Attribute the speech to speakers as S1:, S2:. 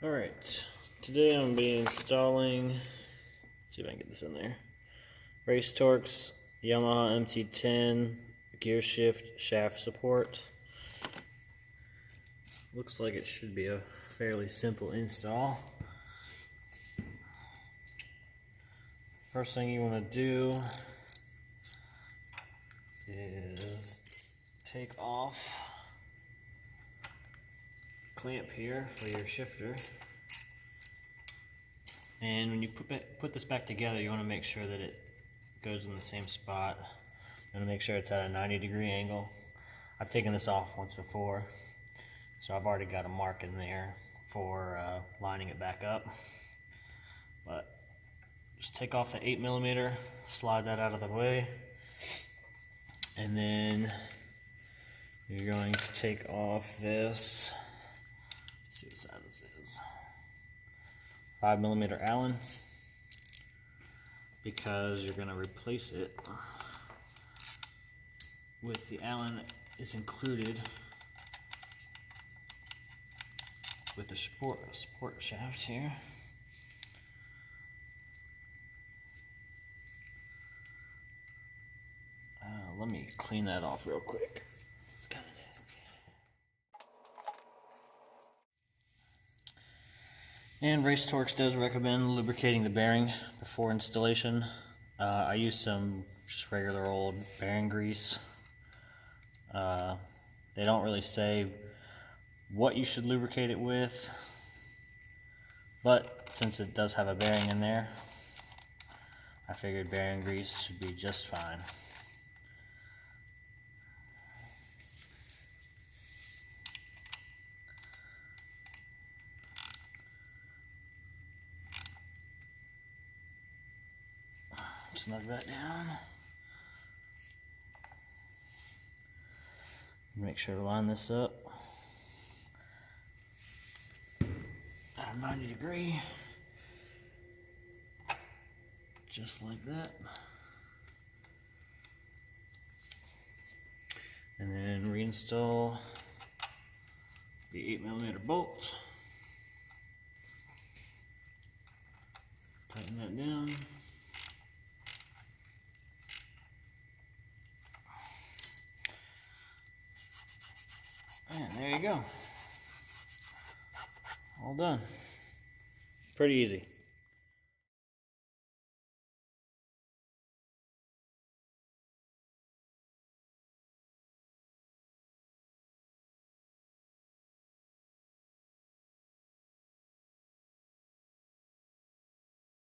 S1: Alright, today I'm going to be installing, let's see if I can get this in there, Racetorx Yamaha MT-10 gear shift shaft support. Looks like it should be a fairly simple install. First thing you want to do is take off clamp here for your shifter, and when you put this back together, you want to make sure that it goes in the same spot. You want to make sure it's at a 90-degree angle. I've taken this off once before, so I've already got a mark in there for lining it back up. But just take off the 8mm, slide that out of the way, and then you're going to take off this. Let's see what size this is. 5mm Allen, because you're going to replace it with the Allen is included with the support shaft here. Let me clean that off real quick. It's kind of nasty. And Racetorx does recommend lubricating the bearing before installation. I use some just regular old bearing grease. They don't really say what you should lubricate it with, but since it does have a bearing in there, I figured bearing grease should be just fine. Snug that down. Make sure to line this up at a 90-degree, just like that. And then reinstall the 8mm bolt. Tighten that down. And there you go. All done. Pretty easy.